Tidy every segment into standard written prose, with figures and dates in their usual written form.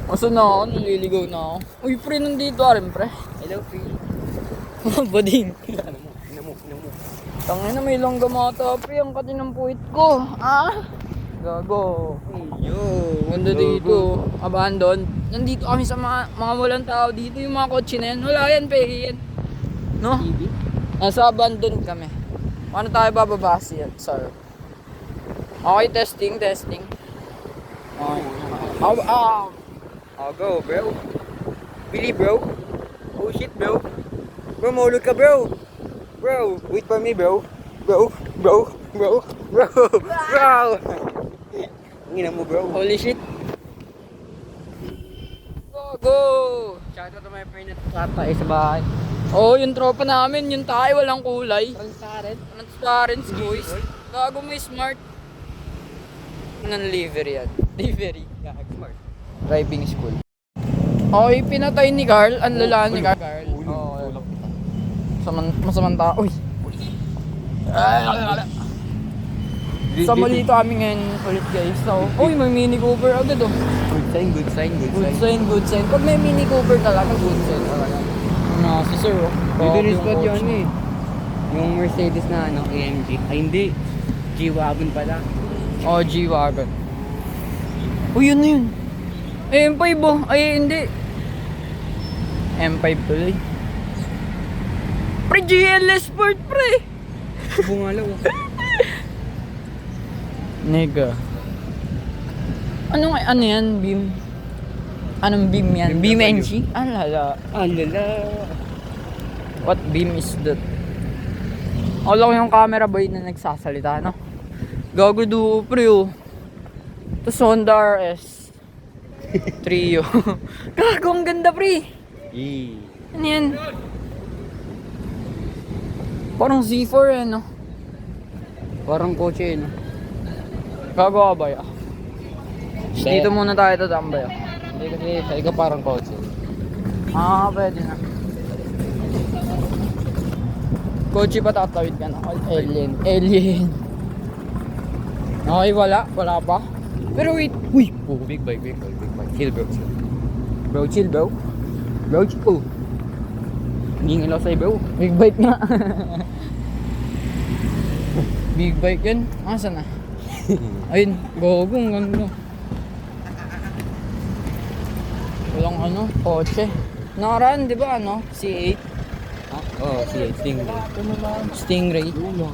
Asa na ako? Naliligaw na ako. Uy, pre, nandito rin, pre. Hello, Phil. Bading. Ina mo. Tangina, may langgam pre. Ang kati ng puwit ko. Ah? Gago. Yo. Ganda dito. Abandon. Nandito kami sa mga walang tao dito. Yung mga kotse na yan. Wala yan, peke yan. No? TV? Nasa abandon kami. Paano tayo bababa siya, sir? Okay, testing. Okay. Oh, go, bro. Really, bro? Oh, shit, bro. Bro, maulog ka, bro. Bro, wait for me, bro. Bro. Ang ina mo, bro. Holy shit. Go! Shoutout to my friend at tatay sa bahay. Oh, yung tropa namin, yung tayo walang kulay. Transparent. Boys. Gago, may smart. Non-livery yan. Livery. Smart. Driving school. Okay, pinatay ni Carl. Ang lala ni Carl. Oo. Masamang tao. Uy. Sa malito kami ngayon ulit guys. So, uy, may Mini Cooper agad oh. Good sign. Good sign. Pag may Mini Cooper talaga, good sign talaga. Si sir oh. Dito rin Yung spot coach. yun eh. Yung Mercedes na AMG. Ay hindi. G-Wagon pala. Oh, G-Wagon. Uy, yun na yun. M5 oh. Ay, hindi. M5 tuloy. Pre, GLS Sport, pre. Bungalaw. Nigga. Ano yan? Beam? Anong beam yan? Beam Beam NG? Alala. Alala. What beam is that? Alam ko yung camera boy na nagsasalita, no? Gago do, pre, oh. Tapos Honda RS. Trio. Gago, ang ganda, pre. Ano yan? Parang Z4 eh, no? Parang kotse eh, no? Gago ka ba ya? Dito muna tayo tatambay. Hindi kasi sa ikaw parang kotse. Pwede na. Kotse pa tatawid ka na. Alien. Okay, wala pa. Pero wait. Uy! Oh, big bike. Chill, bro. Bro, chill, bro. Bro, chill. Hindi nga lang sa'yo, bro. Big bike nga. Big bike yan. Asa na? Ayun, gogo, ang ganda. Walang kotse. Nakaraan, di ba C8? Ha? Oo, sige, Stingray. Stingray. Wala.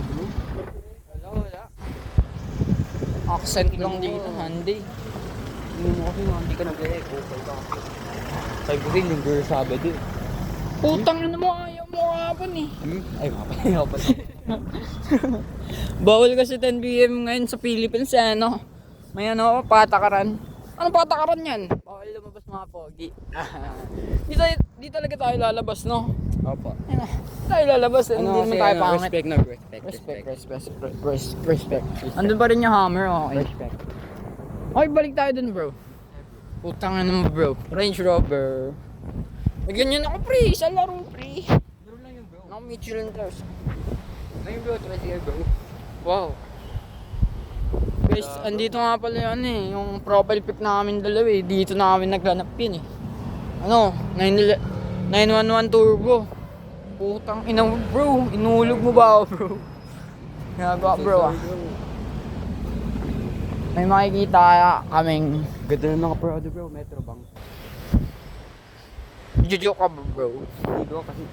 Wala. Accent lang dito, Hyundai. Hindi mo kasi hindi ka nag-e-echo. Sabi ko rin yung girl Sabado. Putang ina mo, ayaw mo kapon eh. Ay, mapay. Bawal kasi 10 PM ngayon sa Philippines may patakaran. Anong patakaran yan? Bawal lumabas mga pogi. Di talaga tayo lalabas, no? Opo. Tayo lalabas, hindi naman tayo pangit. Respect. Andun pa rin yung hammer, okay. Respect. Okay, balik tayo dun, bro. Putang ina mo, bro. Range Rover. May ganyan ako, pre. Sa laro, pre. Laro lang yun, bro. Naka Michelin tires. Ngayon, bro, try sige, bro. Wow. Guys, andito nga pala yung profile pic namin dalawa eh. Dito na kami naghanap yun eh. 911 Turbo. Putang ina mo, bro. Inulog mo ba ako, bro? Ginagawa, bro ah. May makikita kaming Ganda na naka-Prado, bro. Metro Bank. joke ka ba, bro? Hindi, bro, kasi...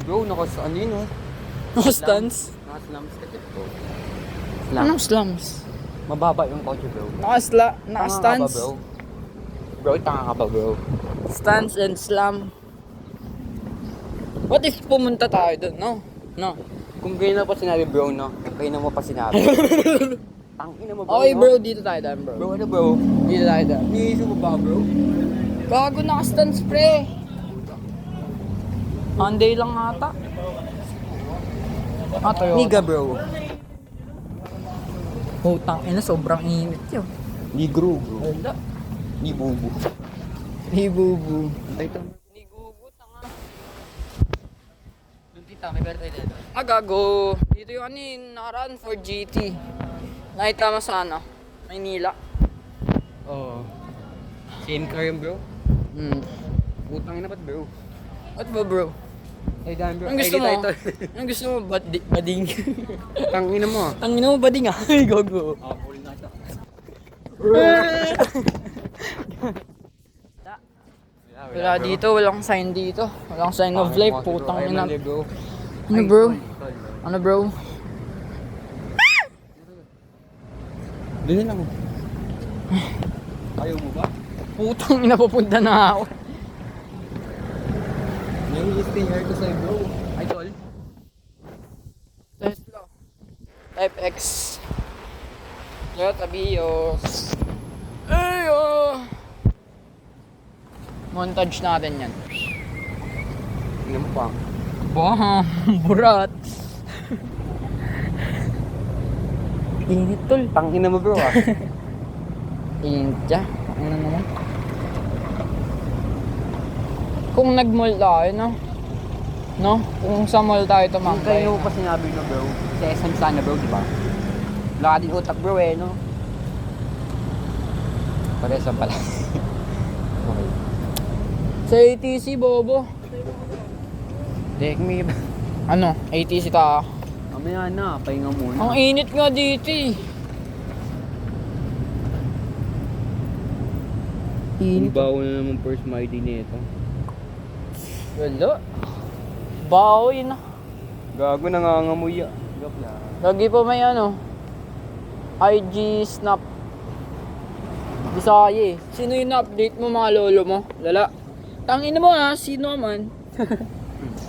bro, naka-ano yun, oh. Naka-stance? Naka-slums kasi, bro. Anong slums? Mababa yung kotse, bro. Naka-stance? Bro. Bro, tanga ka ba, bro? Stance and slam. What if pumunta tayo dun, no? No. Kung kayo na pa sinabi, bro, no? Kayo na mo pa sinabi. Tangina mo, bro. Okay, no? bro, dito tayo dun, bro. Bro, ano, bro? Dito tayo dun. Niiso mo ba, bro? Gago, naka-stance, pre. Hyundai lang ata. Toyota. Niga, bro. Putang ina, sobrang init yun. Nigro, bro. Wala. Ni bubu. Ni bubu. Antay ito. Ni gugu, tanga. Yung tita, may pera tayo dito. Gago. Dito yung nakaraan for GT. Nakita mo sa Maynila. Oo. Same car yun, bro? Putang ina ba't bro? What ba bro? Ay dami bro. Ang gusto Ay, mo? dito. Ang gusto mo? Bading? Tangina mo ah. Ang ina mo bading ah. Ay, gogo. Apple na ito. Wala dito, walang sign dito. Walang sign of life, putang ina. Bro. Ano bro? Ano bro? Doon lang. Ayaw mo ba? Putang ina, papunta na ako. Nai-listing hair ko sa'yo bro. Idol. Tesla. Type X. Toyota Vios. Ay, oh. Montage natin yan. Tingnan mo pa. Bam! Burat! Init tol. Tangina mo bro ah. Init siya. Ano naman? Kung nag-mall tayo, no? No? Kung sa mall tayo Kung tumangkay. kayo pa sinabi na bro. Sa SM sana bro, di ba? Wala ka din utak bro eh, no? Paresan pala. Okay. Sa ATC, bobo. Take me. Ano? ATC ta. Mamaya na, pahinga muna. Ang init nga dito eh. Init. Bawo na naman first mighty nito. Wala. Bawi na. Gago, nangangamoy ah. Gap lang. Lagi pa may ano. IG snap. Bisaya eh. Sino yung update mo mga lolo mo? Lala. Tangin mo ha, sino man?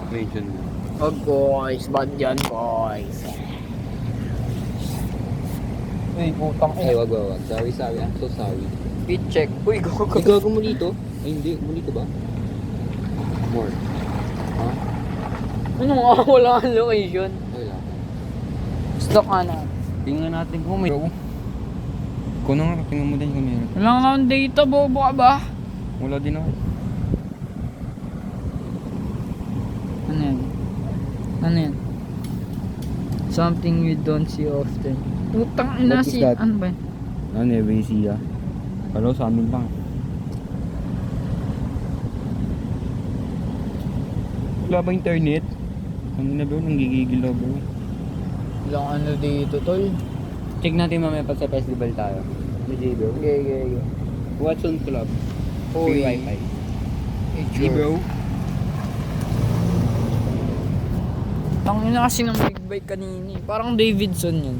Mention mo. Oh boys, bad yan boys. Uy, putang Ay, ina. wag. Sorry. I'm so sorry. Speed check. Uy, go. Ay, gago mo dito? Ay, hindi. Mo dito ba? More. Ha? Ano nga, wala kang location. Wala. Stock ano. Tingnan natin kung may... Kung nga, tingnan mo din kung meron. Wala nga akong data, bobo ka ba? Wala din ako. Ano yan? Ano yan? Something you don't see often. Putang ina What is si... that? Ano ba yan? Ano, Nevesia. Pero sa amin lang. Wala ba internet? Ano na bro, nanggigigil ako bro. Walang ano dito, tol. Check natin mamaya pag sa festival tayo. DJ bro. Okay. Watson Club. Uy. Free wifi. Hey, Hey bro. Tangina kasi ng big bike kanini. Parang Davidson yun.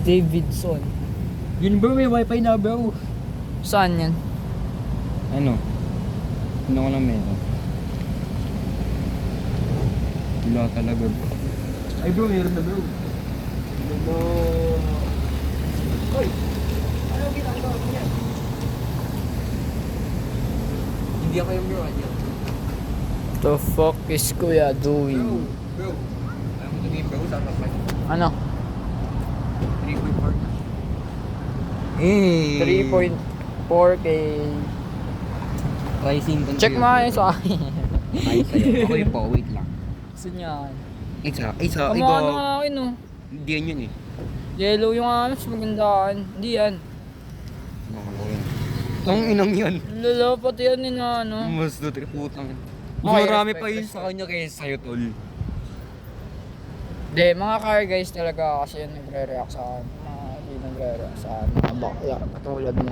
Davidson. Yun bro, may wifi na bro. Saan yan? Ano? Ano ko lang meron? Wala talaga bro. Ay bro, meron na bro. Ano? Hoy! Ano ginagawa mo yan? Hindi ako yung bro, ano? The fuck is Kuya doing? Bro. Alam mo ito game bro, sa kapag. Ano? 3.4. 3.4k. Rising control. Check mo nga yun sa akin. Ay, sa'yo. Okay po, wait lang. Gusto niyan. Isa. Kamukha na nga akin oh. Hindi yan yun eh. Yellow yung ano, mas magandaan. Hindi yan. Ang inang yan. Lala, pati yan yun na ano. Mas doon, putang. Mas Okay, marami respect, pa yun respect. sa kanya kaysa sa'yo, tol. Hindi, mga car guys talaga kasi yun nagre-react sa akin. Mga hindi nagre-react sa akin. Mga bakla, katulad mo.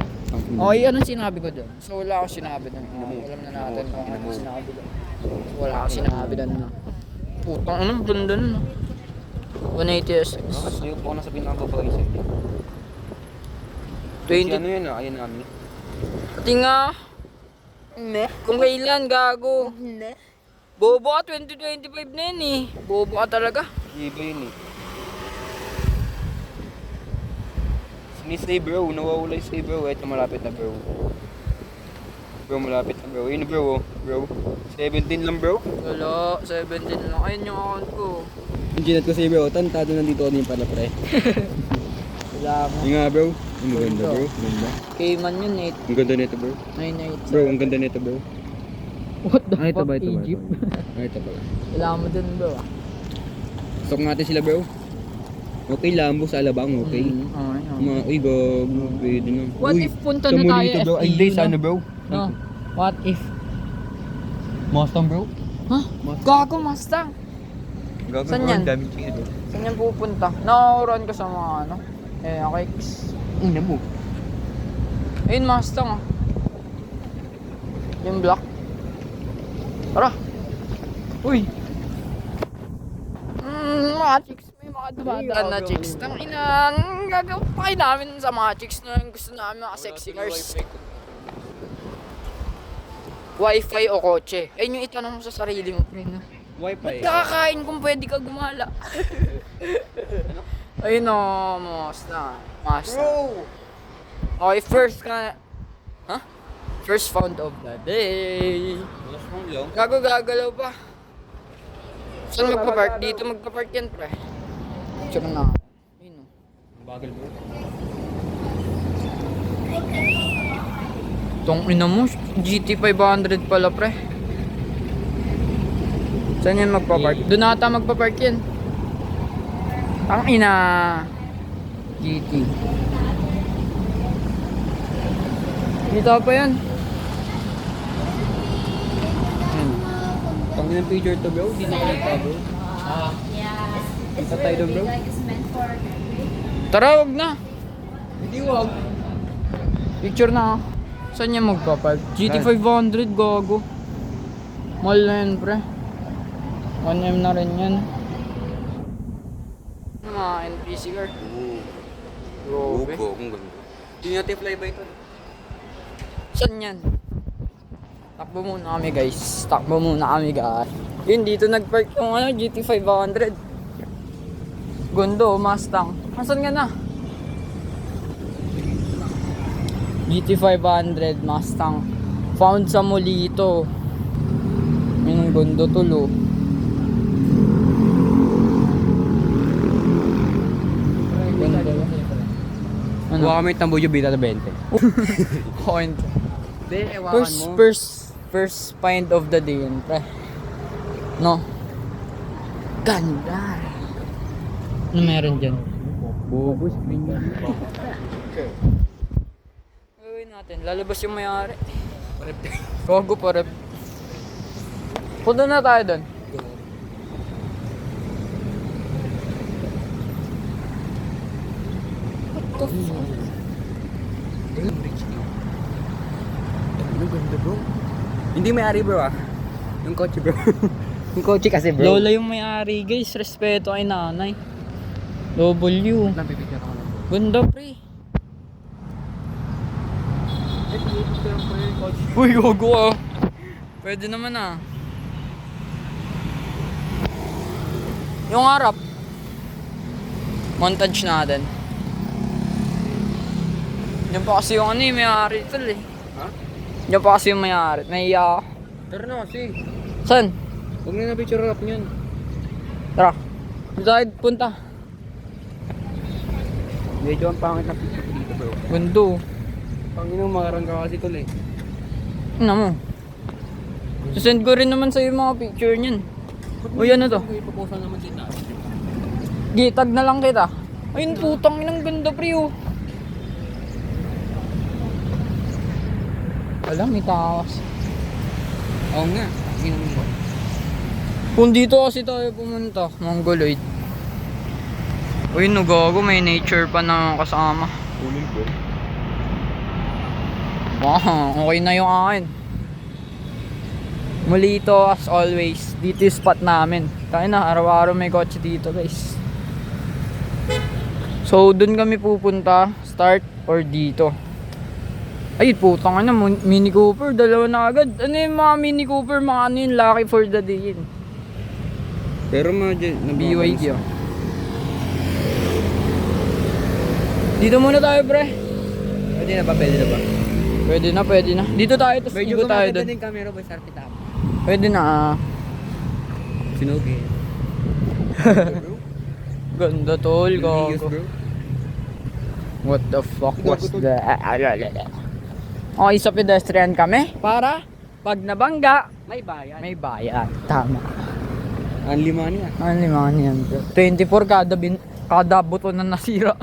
Okay, anong sinabi ko doon? So wala akong sinabi doon. Alam na natin kung anong sinabi doon. So, wala akong sinabi doon na. Putang, anong ganda nun? 180 SX. Kasi yung po nasa pinakababae sa'yo. 20. Ano yun ah, ayun namin. Pati nga. Kung kailan, gago. Bobo ka, 2025 na yun eh. Bobo ka talaga. Iba yun eh. Sinisay bro, nawawalay say bro. Ito malapit na bro. Bro, malapit na bro. Ayun bro, bro. 17 lang bro. Wala, 17 lang. Ayun yung account ko. Yung ginat ko sa'yo bro, tantado nandito ako din pala pre. Wala mo. Yung nga bro, ang ganda bro. Ganda. Cayman yun, Ang ganda nito bro. 998. Bro, ang ganda nito bro. What the Ito fuck, ba, ito ba? Egypt? Ito pala. Wala mo dun bro ah. Stock natin sila bro. Okay, Lambo sa Alabang, okay. Uy, gago, pwede na. What Uy, if punta na tamo tayo dito, bro. Ay, FTU, hindi, no? sana, bro. No. What if? Mustang, bro. Ha? Gago Mustang. Gago, Saan bro, yan? ang daming chicks, bro. Saan yan pupunta? Nakauran ka sa mga ano? Okay. Ina mo. Ayun Mustang ah. Yung black. Tara. Uy. Mga chicks. May mga dumadaan na chicks. Tang ina. Gagawin namin sa mga chicks na gusto namin mga sexy cars. Wi-Fi o kotse? Ayun yung itanong mo sa sarili mo, pre, no? Wi-Fi. Nakakain kung pwede ka gumala. Ayun o, Mustang. Bro! Okay, first ka. Huh? First found of the day. Wala siyang lang. Gagalaw pa. Saan magpa-park? Dito magpa-park yan, pre. Picture na. Ayun o. Bagal, bro. Tong ina mo, GT 500 pala, pre. Saan yan magpa-park? Doon ata magpa-park yan. Ang ina. GT. Dito pa yan. Pang ilang picture to, bro? Di na kita, bro. Yes. It's Sa tayo doon, bro? like it's meant for Tara, wag na. Hindi, wag. Picture na. Saan yan magpa-park? GT 500, gago. Mahal na yan, pre. 1M na rin yan. Mga NPC car. Grabe. Kung ganda. Hindi natin fly by ito. Saan yan? Takbo muna kami, guys. Takbo muna kami, guys. Yun, dito nagpark yung ano, GT 500. Gondo, Mustang. Asan ka na? GT 500 Mustang. Found sa Molito. Yung gondo tulo. Ano? Buka kami tambuyo bita na 20. Point. Hindi, ewakan mo. First find of the day yun, pre. No? Ganda. Ano meron dyan? Bobo, screen yun. Gawin natin, lalabas yung mayari. Gogo pa rep. Punta na tayo doon. What the fuck? Ano ganda, bro? Hindi may-ari, bro, ah. Yung kotse, bro. Yung kotse kasi, bro. Lola yung may-ari, guys. Respeto kay nanay. W. Napipicture ako lang, bro. Ganda, pre. Uy, gogo ah. Pwede naman ah. Yung harap. Montage natin. Yan pa kasi yung ano eh, may-ari ito eh. Ha? Yan pa kasi yung may-ari. Nahiya ako. Tara na kasi. Saan? Huwag na na-picture up niyan. Tara. Dito tayo punta. Medyo ang pangit na picture ko dito, bro. Gundo. Panginong makarangga kasi tol eh. Ano mo? Susend ko rin naman sa'yo yung mga picture niyan. Uy, ano to? Ipaposa naman din natin. Gitag na lang kita. Ayun, putang inang ganda, pre, oh. Wala, may tawas. Oo nga. Ginam mo. Kung dito kasi tayo pumunta, Mongoloid. Uy, no, gago, may nature pa na kasama. Ulil, bro. Wow, okay na yung akin. Molito as always. Dito yung spot namin. Tayo na, araw-araw may kotse dito, guys. So, dun kami pupunta. Start or dito. Ay, putang na, Mini Cooper. Dalawa na agad. Ano yung mga Mini Cooper? Mga ano yun, lucky for the day yun. Pero mga BYD oh. Dito muna tayo, pre. Pwede na ba? Pwede na ba? Pwede na. Dito tayo, tapos Medyo ibo tayo gumaganda dun. din camera boy, sarpi tama. Pwede na. Sinugi. Ganda tol, Lios, gago. bro. What the fuck was Gago, tol. that? Okay, sa pedestrian kami. Para, pag nabangga, May bayan. may bayad. Tama. Ang lima niya. Ano naman yan, bro? 24 kada Kada buto na nasira.